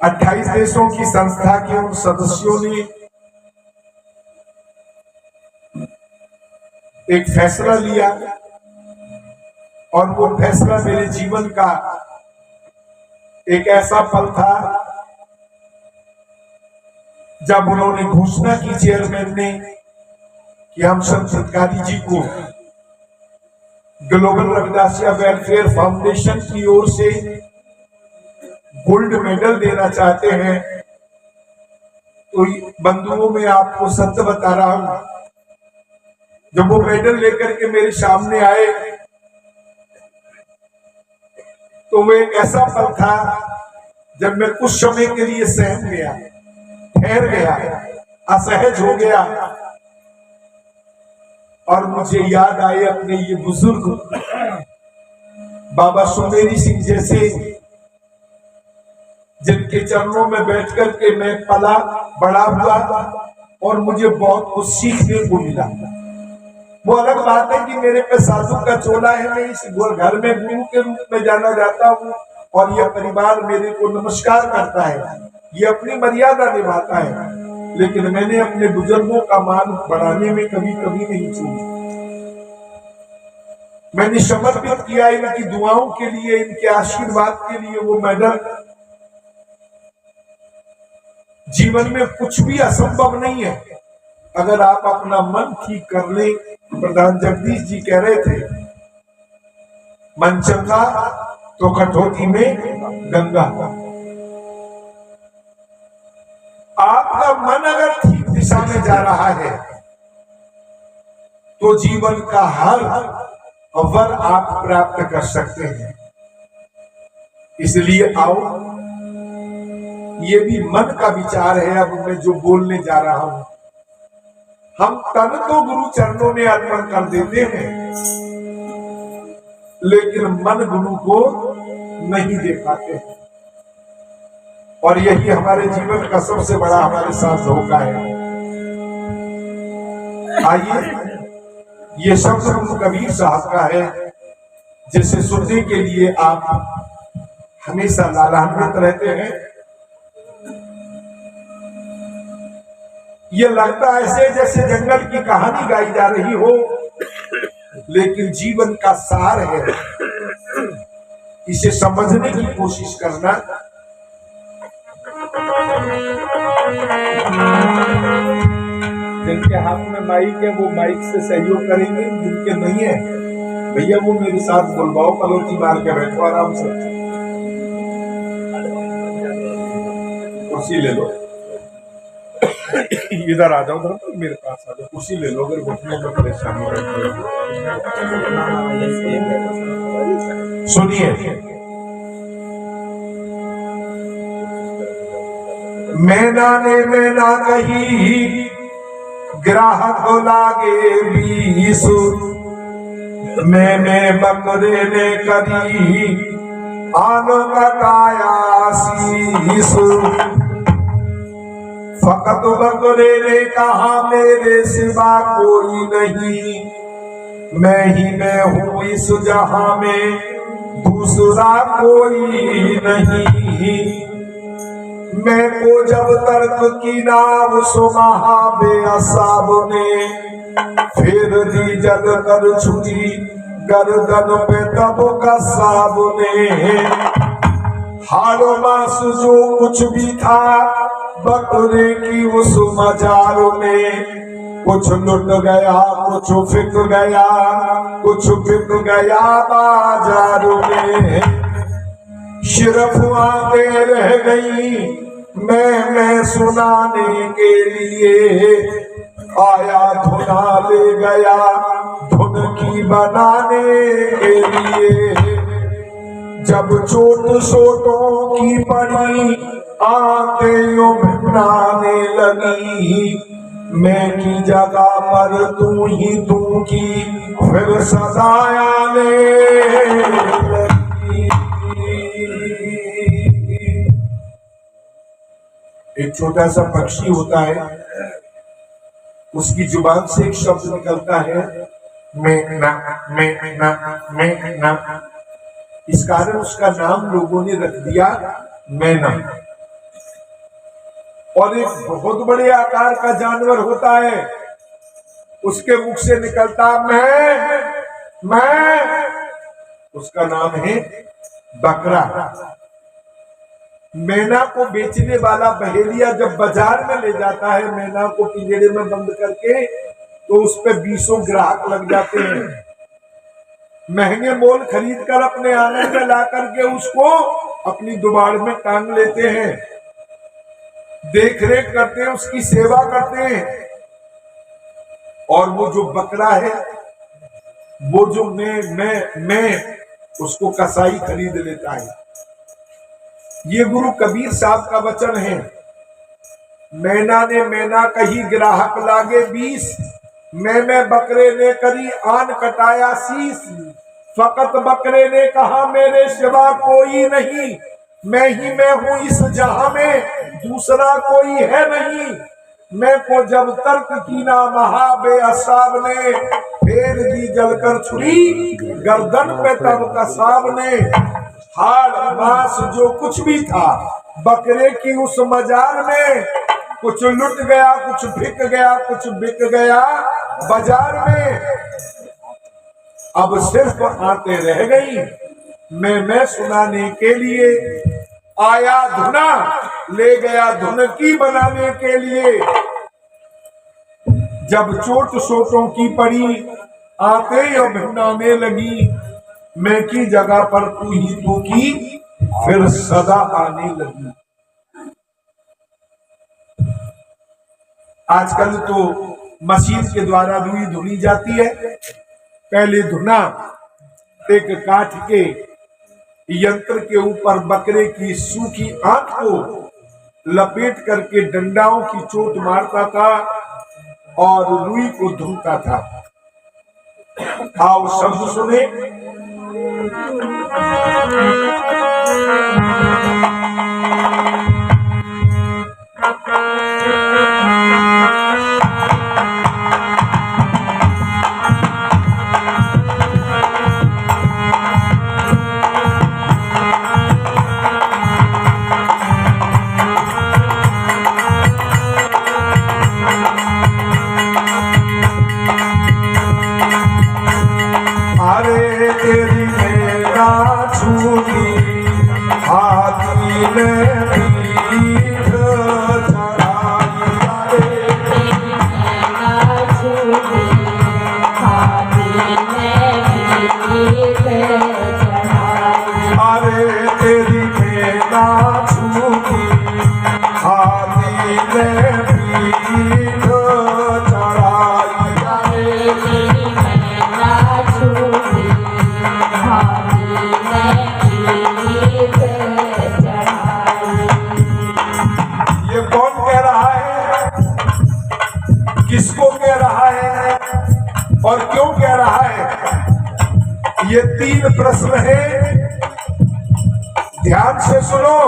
28 देशों की संस्था के उन सदस्यों ने एक फैसला लिया और वो फैसला मेरे जीवन का एक ऐसा पल था जब उन्होंने घोषणा की चेयरमैन ने कि हम संत हितकारी जी को ग्लोबल रविदासिया वेलफेयर फाउंडेशन की ओर से गोल्ड मेडल देना चाहते हैं। तो बंधुओं में आपको सत्य बता रहा हूं, जब वो मेडल लेकर के मेरे सामने आए तो वो एक ऐसा पल था जब मैं कुछ समय के लिए सहम गया, ठहर गया, असहज हो गया और मुझे याद आए अपने ये बुजुर्ग बाबा सुमेरी सिंह जैसे, जिनके चरणों में बैठकर के मैं पला बड़ा हुआ और मुझे बहुत कुछ सीखने को मिला। वो अलग बात है कि मेरे पे साधु का चोला है, मैं इस घर में गुरु के रूप में जाना जाता हूँ और यह परिवार मेरे को नमस्कार करता है, ये अपनी मर्यादा निभाता है, लेकिन मैंने अपने बुजुर्गों का मान बढ़ाने में कभी कभी नहीं चूकी। मैंने समर्पित किया इनकी दुआओं के लिए, इनके आशीर्वाद के लिए वो मेडल। जीवन में कुछ भी असंभव नहीं है अगर आप अपना मन ठीक कर ले। प्रधान जगदीश जी कह रहे थे, मन चंगा तो कठौती में गंगा। आपका मन अगर ठीक दिशा में जा रहा है तो जीवन का हर वर आप प्राप्त कर सकते हैं। इसलिए आओ, ये भी मन का विचार है। अब मैं जो बोलने जा रहा हूं, हम तन तो गुरु चरणों में अर्पण कर देते हैं, लेकिन मन गुरु को नहीं दे पाते। और यही हमारे जीवन का सबसे बड़ा हमारे साथ धोखा है। आइए, ये शब्द गुरु कबीर साहब का है, जिसे सुनने के लिए आप हमेशा लालान्वित रहते हैं। ये लगता ऐसे जैसे जंगल की कहानी गाई जा रही हो, लेकिन जीवन का सार है। इसे समझने की कोशिश करना। जिनके हाथ में माइक है वो माइक से सहयोग करेंगे, जिनके नहीं है भैया वो मेरे साथ बुलवाओ, पलोटी मार के बैठो आराम से, कुर्सी ले लो, इधर आ जाओ, उधर मेरे पास आ जाओ, कुर्सी ले लो अगर घुटने में परेशान हो रहे। सुनिए, मैना ने मैना कही ग्राहक लागे 20, मैंने बकरे ने करी आनो कटाया शीश। फकत बकरे ने कहा मेरे सिवा कोई नहीं, मैं ही मैं हूँ इस जहां में, दूसरा कोई नहीं। मैं को जब तर्क की नाव सुमहा बेअसाब ने, फिर दी जल कर छुरी गर्दन पे तब कसाब ने। हारो मास जो कुछ भी था बकरे की उस मजार में, कुछ लुट गया कुछ फिक गया, कुछ बिक गया बाजार में। सिर्फ आते रह गई मैं सुनाने के लिए, आया धुना ले गया धुन की बनाने के लिए। जब चोट सोटों की पड़ी आते यूं भिमराने लगी, मैं की जगह पर तू ही तू की फिर सदायाने लगी। एक छोटा सा पक्षी होता है, उसकी जुबान से एक शब्द निकलता है मैना मैना मैना। इस कारण उसका नाम लोगों ने रख दिया मैना। और एक बहुत बड़े आकार का जानवर होता है, उसके मुख से निकलता मैं, उसका नाम है बकरा। मैना को बेचने वाला बहेलिया जब बाजार में ले जाता है मैना को पिंजरे में बंद करके, तो उस पे 20 ग्राहक लग जाते हैं। महंगे मोल खरीद कर अपने आंगन में ला करके उसको अपनी दुबाड़ में टांग लेते हैं, देख रेख करते हैं, उसकी सेवा करते हैं। और वो जो बकरा है, वो जो मैं उसको कसाई खरीद लेता है। ये गुरु कबीर साहब का वचन है। मैना ने मैना कही ग्राहक लागे 20, मैं बकरे ने करी आन कटाया शीश। फकत बकरे ने कहा मेरे सिवा कोई नहीं, मैं ही मैं हूं इस जहां में, दूसरा कोई है नहीं। मैं को जब तर्क की ना महाबे असाब ने, फेर दी जलकर छुरी गर्दन पे तब कसाब ने। हाड़ मांस जो कुछ भी था बकरे की उस मजार में, कुछ लुट गया, कुछ बिक गया, कुछ बिक गया बाजार में। अब सिर्फ आते रह गई मैं सुनाने के लिए, आया धुना ले गया धुन की बनाने के लिए। जब चोट सोटों की पड़ी आते भिन्नाने लगी, मैं की जगह पर तू ही तू की फिर सदा आने लगी। आजकल तो मशीन के द्वारा रुई धुनी जाती है। पहले धुना एक काठ के यंत्र के ऊपर बकरे की सूखी आंख को लपेट करके डंडाओं की चोट मारता था और रुई को धुनता था। आओ शब्द सुने। तेरी मेरा छूटी हाथी ने पीठ चढ़ाई, अरे तेरी मेरा छूटी हाथी ने पीठ चढ़ाई। ये कौन कह रहा है, किसको कह रहा है और क्यों कह रहा है? ये 3 प्रश्न है, ध्यान से सुनो।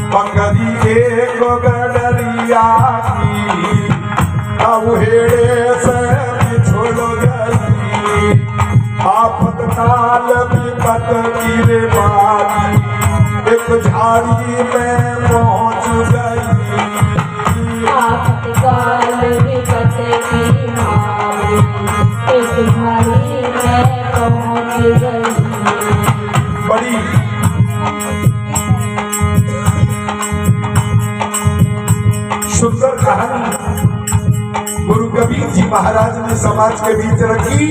बकरी एक गडरिया की हेड़े से बिछुड़ गई, आफत काल विपत गिरे बारी, एक झाड़ी में पहुंच गई। आफत काल विपत की मारी, एक झाड़ी में पहुंच गई। बड़ी सुंदर कहानी गुरु कबीर जी महाराज ने समाज के बीच रखी।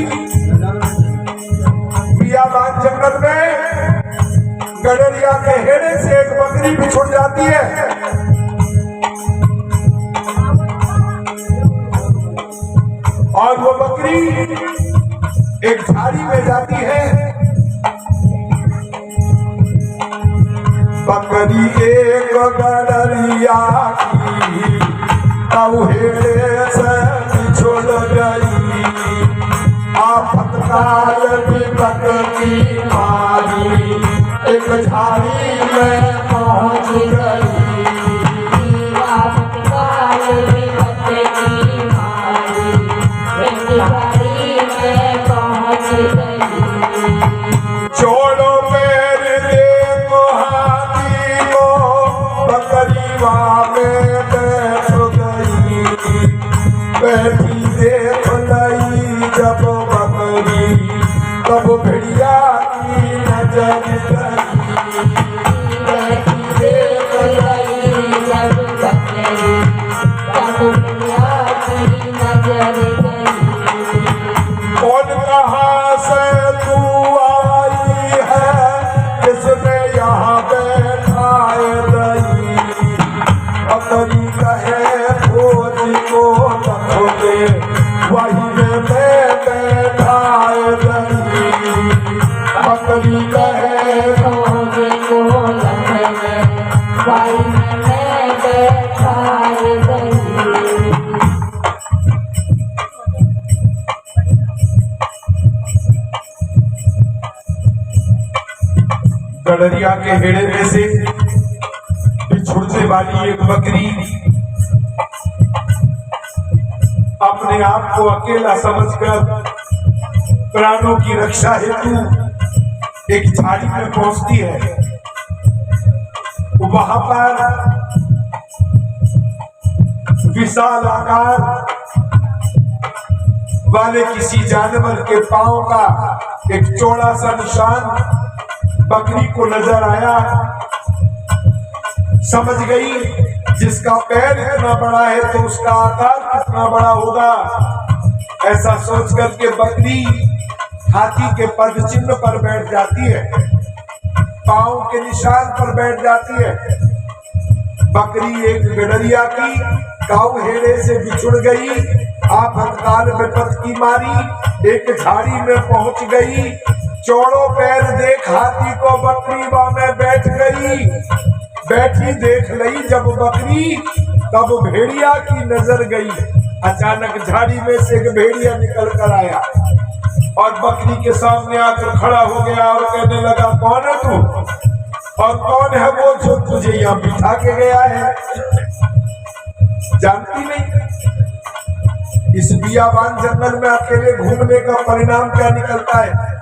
बियाबान जंगल में गडरिया के हेड़े से एक बकरी बिछुड़ जाती है। और वो बकरी एक झाड़ी में जाती है। बकरी एक गडरिया की हेड़े से बिछुड़ गई, आफत काल विपत की मारी, एक झाड़ी में पहुंच गई। आफत काल विपत की मारी, एक झाड़ी में पहुंच गई। छोड़ो पे गडरिया के हेड़े में से बिछुड़ने वाली एक बकरी अपने आप को अकेला समझकर प्राणों की रक्षा हेतु एक झाड़ी में पहुंचती है। वहां पर विशाल आकार वाले किसी जानवर के पांव का एक चौड़ा सा निशान बकरी को नजर आया। समझ गई जिसका पैर इतना बड़ा है तो उसका आकार कितना बड़ा होगा। ऐसा सोच करके बकरी हाथी के पद चिन्ह पर बैठ जाती है, पांव के निशान पर बैठ जाती है। बकरी एक गडरिया की गांव हेड़े से बिछुड़ गई, आपातकाल विपत की मारी एक झाड़ी में पहुंच गई। चौड़ों पैर देख हाथी को बकरी वहां में बैठ गई। बैठी देख लई जब बकरी तब भेड़िया की नजर गई। अचानक झाड़ी में से एक भेड़िया निकल कर आया और बकरी के सामने आकर खड़ा हो गया और कहने लगा, कौन है तू और कौन है वो जो तुझे यहाँ बिठा के गया है? जानती नहीं इस बियाबान जंगल में अकेले घूमने का परिणाम क्या निकलता है?